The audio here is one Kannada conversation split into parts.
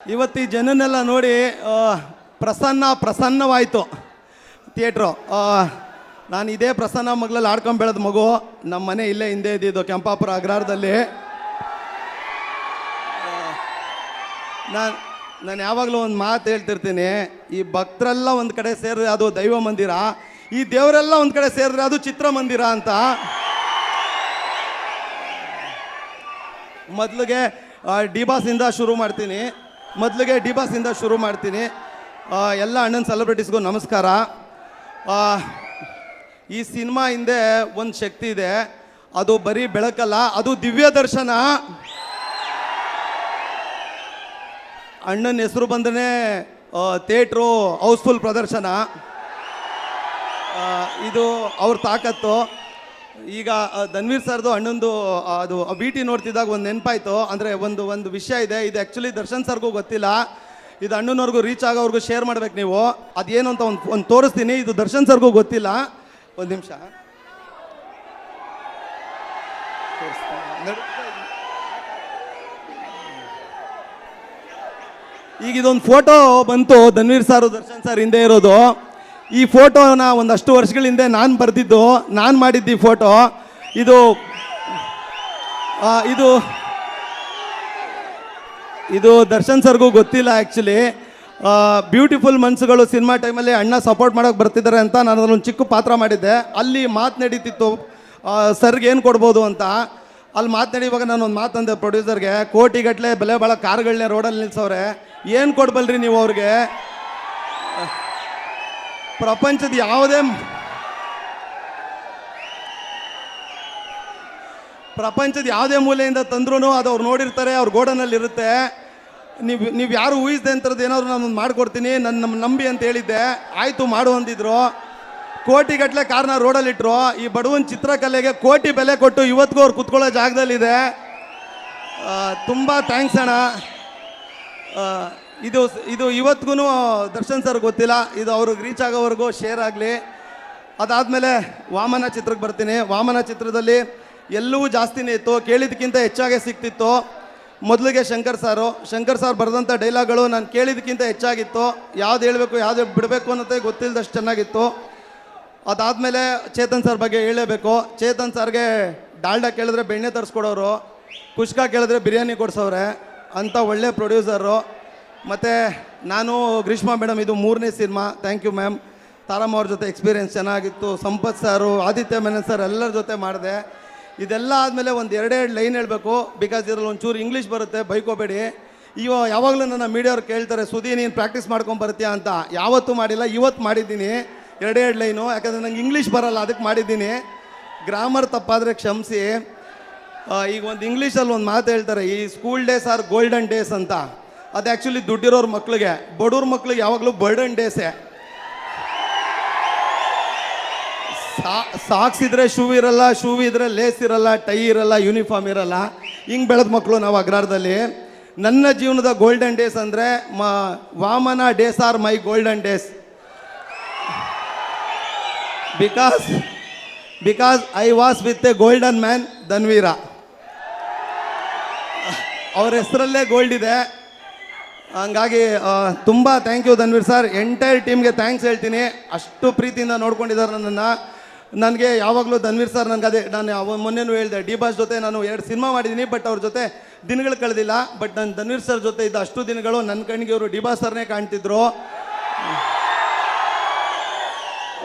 ಇವತ್ತು ಈ ಜನನೆಲ್ಲ ನೋಡಿ ಪ್ರಸನ್ನವಾಯಿತು ಥಿಯೇಟ್ರು. ನಾನು ಇದೇ ಪ್ರಸನ್ನ ಮಗಳಲ್ಲಿ ಆಡ್ಕೊಂಡು ಬೆಳೆದ ಮಗು. ನಮ್ಮ ಮನೆ ಇಲ್ಲೇ ಹಿಂದೆ ಇದ್ದಿದ್ದು ಕೆಂಪಾಪುರ ಅಗ್ರಹಾರದಲ್ಲಿ. ನಾನು ಯಾವಾಗಲೂ ಒಂದು ಮಾತು ಹೇಳ್ತಿರ್ತೀನಿ, ಈ ಭಕ್ತರೆಲ್ಲ ಒಂದು ಕಡೆ ಸೇರಿದ್ರೆ ಅದು ದೈವ ಮಂದಿರ, ಈ ದೇವರೆಲ್ಲ ಒಂದು ಕಡೆ ಸೇರಿದ್ರೆ ಅದು ಚಿತ್ರಮಂದಿರ ಅಂತ. ಮೊದಲಿಗೆ ಡಿ ಬಾಸಿಂದ ಶುರು ಮಾಡ್ತೀನಿ. ಎಲ್ಲ ಅಣ್ಣನ ಸೆಲೆಬ್ರಿಟೀಸ್ಗೂ ನಮಸ್ಕಾರ. ಈ ಸಿನಿಮಾ ಹಿಂದೆ ಒಂದು ಶಕ್ತಿ ಇದೆ, ಅದು ಬರೀ ಬೆಳಕಲ್ಲ, ಅದು ದಿವ್ಯ ದರ್ಶನ. ಅಣ್ಣನ ಹೆಸರು ಬಂದ್ರೆ ಥಿಯೇಟ್ರು ಹೌಸ್ಫುಲ್ ಪ್ರದರ್ಶನ. ಇದು ಅವ್ರ ತಾಕತ್ತು. ಈಗ ಧನ್ವೀರ್ ಸರ್ದು ಅಣ್ಣಂದು ಅದು ಬಿ ಟಿ ನೋಡ್ತಿದ್ದಾಗ ಒಂದು ನೆನಪಾಯಿತು. ಅಂದರೆ ಒಂದು ವಿಷಯ ಇದೆ, ಇದು ಆ್ಯಕ್ಚುಲಿ ದರ್ಶನ್ ಸರ್ಗೂ ಗೊತ್ತಿಲ್ಲ, ಇದು ಅಣ್ಣನವ್ರಿಗೂ ರೀಚ್ ಆಗೋವ್ರಿಗೂ ಶೇರ್ ಮಾಡ್ಬೇಕು ನೀವು. ಅದೇನು ಅಂತ ಒಂದು ತೋರಿಸ್ತೀನಿ, ಇದು ದರ್ಶನ್ ಸರ್ಗೂ ಗೊತ್ತಿಲ್ಲ. ಒಂದು ನಿಮಿಷ ಈಗ ಇದೊಂದು ಫೋಟೋ ಬಂತು, ಧನ್ವೀರ್ ಸರ್ ದರ್ಶನ್ ಸರ್ ಹಿಂದೆ ಇರೋದು. ಈ ಫೋಟೋನ ಒಂದಷ್ಟು ವರ್ಷಗಳ ಹಿಂದೆ ನಾನು ಮಾಡಿದ್ದು ಈ ಫೋಟೋ. ಇದು ದರ್ಶನ್ ಸರ್ಗೂ ಗೊತ್ತಿಲ್ಲ ಆ್ಯಕ್ಚುಲಿ. ಬ್ಯೂಟಿಫುಲ್ ಮನ್ಸುಗಳು ಸಿನಿಮಾ ಟೈಮಲ್ಲಿ ಅಣ್ಣ ಸಪೋರ್ಟ್ ಮಾಡೋಕೆ ಬರ್ತಿದ್ದಾರೆ ಅಂತ ನಾನು ಅದೊಂದು ಚಿಕ್ಕ ಪಾತ್ರ ಮಾಡಿದ್ದೆ. ಅಲ್ಲಿ ಮಾತು ನಡೀತಿತ್ತು ಸರ್ಗೆ ಏನು ಕೊಡ್ಬೋದು ಅಂತ. ಅಲ್ಲಿ ಮಾತನಾಡಿವಾಗ ನಾನು ಒಂದು ಮಾತಂದೆ ಪ್ರೊಡ್ಯೂಸರ್ಗೆ, ಕೋಟಿಗಟ್ಟಲೆ ಬೆಲೆ ಭಾಳ ಕಾರ್ಗಳನ್ನೇ ರೋಡಲ್ಲಿ ನಿಲ್ಸವ್ರೆ, ಏನು ಕೊಡ್ಬಲ್ರಿ ನೀವು ಅವ್ರಿಗೆ? ಪ್ರಪಂಚದ ಯಾವುದೇ ಮೂಲೆಯಿಂದ ತಂದ್ರೂ ಅದು ಅವ್ರು ನೋಡಿರ್ತಾರೆ, ಅವ್ರ ಗೋಡನಲ್ಲಿರುತ್ತೆ. ನೀವು ಯಾರು ಊಹಿಸ್ದೆ ಅಂತರದ್ದು ಏನಾದ್ರು ನಾನು ಮಾಡಿಕೊಡ್ತೀನಿ, ನಮ್ಮ ನಂಬಿ ಅಂತ ಹೇಳಿದ್ದೆ. ಆಯಿತು ಮಾಡು ಅಂದಿದ್ರು. ಕೋಟಿಗಟ್ಟಲೆ ಕಾರ್ನ ರೋಡಲ್ಲಿಟ್ಟರು. ಈ ಬಡವನ ಚಿತ್ರಕಲೆಗೆ ಕೋಟಿ ಬೆಲೆ ಕೊಟ್ಟು ಇವತ್ತಿಗೂ ಅವ್ರು ಕುತ್ಕೊಳ್ಳೋ ಜಾಗದಲ್ಲಿದೆ. ತುಂಬ ಥ್ಯಾಂಕ್ಸ್ ಅಣ್ಣ. ಇದು ಇವತ್ತಿಗೂ ದರ್ಶನ್ ಸರ್ ಗೊತ್ತಿಲ್ಲ, ಇದು ಅವ್ರಿಗೆ ರೀಚ್ ಆಗೋವರೆಗೂ ಶೇರ್ ಆಗಲಿ. ಅದಾದಮೇಲೆ ವಾಮನ ಚಿತ್ರಕ್ಕೆ ಬರ್ತೀನಿ. ವಾಮನ ಚಿತ್ರದಲ್ಲಿ ಎಲ್ಲವೂ ಜಾಸ್ತಿನೇ ಇತ್ತು, ಕೇಳಿದ್ದಕ್ಕಿಂತ ಹೆಚ್ಚಾಗೇ ಸಿಗ್ತಿತ್ತು. ಮೊದಲಿಗೆ ಶಂಕರ್ ಸಾರ್ ಬರೆದಂಥ ಡೈಲಾಗ್ಗಳು ನಾನು ಕೇಳಿದ್ದಕ್ಕಿಂತ ಹೆಚ್ಚಾಗಿತ್ತು. ಯಾವ್ದು ಹೇಳಬೇಕು ಯಾವ್ದು ಬಿಡಬೇಕು ಅನ್ನೋದೇ ಗೊತ್ತಿಲ್ಲದಷ್ಟು ಚೆನ್ನಾಗಿತ್ತು. ಅದಾದಮೇಲೆ ಚೇತನ್ ಸರ್ ಬಗ್ಗೆ ಹೇಳಲೇಬೇಕು. ಚೇತನ್ ಸರ್ಗೆ ಡಾಲ್ಡಾ ಕೇಳಿದ್ರೆ ಬೆಣ್ಣೆ ತರಿಸ್ಕೊಡೋರು, ಕುಷ್ಕ ಕೇಳಿದ್ರೆ ಬಿರಿಯಾನಿ ಕೊಡಿಸೋರೆ ಅಂಥ ಒಳ್ಳೆ ಪ್ರೊಡ್ಯೂಸರು. ಮತ್ತು ನಾನು ಗ್ರೀಷ್ಮಾ ಮೇಡಮ್, ಇದು 3ನೇ ಸಿನಿಮಾ. Thank you ma'am. ತಾರಮ್ಮ ಅವ್ರ ಜೊತೆ ಎಕ್ಸ್ಪೀರಿಯೆನ್ಸ್ ಚೆನ್ನಾಗಿತ್ತು. ಸಂಪತ್ ಸಾರು, ಆದಿತ್ಯ ಮೆನನ್ ಸರ್ ಎಲ್ಲರ ಜೊತೆ ಮಾಡಿದೆ. ಇದೆಲ್ಲ ಆದಮೇಲೆ ಒಂದು 2 ಲೈನ್ ಹೇಳಬೇಕು, ಬಿಕಾಸ್ ಇದರಲ್ಲಿ ಒಂಚೂರು ಇಂಗ್ಲೀಷ್ ಬರುತ್ತೆ, ಬೈಕೋಬೇಡಿ. ಯಾವಾಗಲೂ ನನ್ನ ಮೀಡಿಯಾವ್ರು ಕೇಳ್ತಾರೆ, ಸುದಿ ನೀನು ಪ್ರಾಕ್ಟೀಸ್ ಮಾಡ್ಕೊಂಬರ್ತೀಯಾ ಅಂತ. ಯಾವತ್ತೂ ಮಾಡಿಲ್ಲ, ಇವತ್ತು ಮಾಡಿದ್ದೀನಿ 2 ಲೈನು. ಯಾಕಂದರೆ ನಂಗೆ ಇಂಗ್ಲೀಷ್ ಬರೋಲ್ಲ, ಅದಕ್ಕೆ ಮಾಡಿದ್ದೀನಿ. ಗ್ರಾಮರ್ ತಪ್ಪಾದರೆ ಕ್ಷಮಿಸಿ. ಈಗ ಒಂದು ಇಂಗ್ಲೀಷಲ್ಲಿ ಒಂದು ಮಾತು ಹೇಳ್ತಾರೆ, ಈ school days are golden days ಅಂತ. ಅದು ಆ್ಯಕ್ಚುಲಿ ದುಡ್ಡಿರೋರ ಮಕ್ಳಿಗೆ, ಬಡವ್ರ ಮಕ್ಳಿಗೆ ಯಾವಾಗಲೂ ಬರ್ಡನ್ ಡೇಸೇ. ಸಾಕ್ಸ್ ಇದ್ರೆ ಶೂ ಇರಲ್ಲ, ಶೂ ಇದ್ರೆ ಲೇಸ್ ಇರಲ್ಲ, ಟೈ ಇರಲ್ಲ, ಯೂನಿಫಾರ್ಮ್ ಇರಲ್ಲ. ಹಿಂಗೆ ಬೆಳೆದ ಮಕ್ಕಳು ನಾವು ಅಗ್ರಹಾರದಲ್ಲಿ. ನನ್ನ ಜೀವನದ ಗೋಲ್ಡನ್ ಡೇಸ್ ಅಂದರೆ Vamana days are my golden days. Because I was with a golden man Dhanveera. ಅವ್ರ ಹೆಸರಲ್ಲೇ ಗೋಲ್ಡ್ ಇದೆ. ಹಂಗಾಗಿ ತುಂಬ thank you Dhanveer sir. Entire ಟೀಮ್ಗೆ ಥ್ಯಾಂಕ್ಸ್ ಹೇಳ್ತೀನಿ. ಅಷ್ಟು ಪ್ರೀತಿಯಿಂದ ನೋಡ್ಕೊಂಡಿದ್ದಾರೆ ನನ್ನನ್ನು. ನನಗೆ ಯಾವಾಗಲೂ ಧನ್ವೀರ್ ಸರ್ ನಾನು ಮೊನ್ನೆನೂ ಹೇಳಿದೆ, ಡಿ ಬಾಸ್ ಜೊತೆ ನಾನು 2 ಸಿನಿಮಾ ಮಾಡಿದ್ದೀನಿ, ಬಟ್ ಅವ್ರ ಜೊತೆ ದಿನಗಳು ಕಳೆದಿಲ್ಲ. ಬಟ್ ನಾನು ಧನ್ವೀರ್ ಸರ್ ಜೊತೆ ಇದ್ದ ಅಷ್ಟು ದಿನಗಳು ನನ್ನ ಕಣ್ಣಿಗೆ ಅವರು ಡಿ ಬಾಸ್ ಸರ್ನೇ ಕಾಣ್ತಿದ್ರು.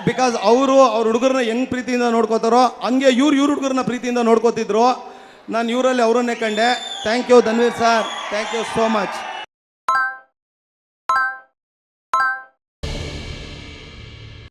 ಬಿಕಾಸ್ ಅವ್ರ ಹುಡುಗರನ್ನ ಹೆಂಗೆ ಪ್ರೀತಿಯಿಂದ ನೋಡ್ಕೋತಾರೋ ಹಂಗೆ ಇವ್ರ ಹುಡುಗರನ್ನ ಪ್ರೀತಿಯಿಂದ ನೋಡ್ಕೋತಿದ್ರು. ನಾನು ಇವರಲ್ಲಿ ಅವರನ್ನೇ ಕಂಡೆ. Thank you Dhanveer sir, thank you so much.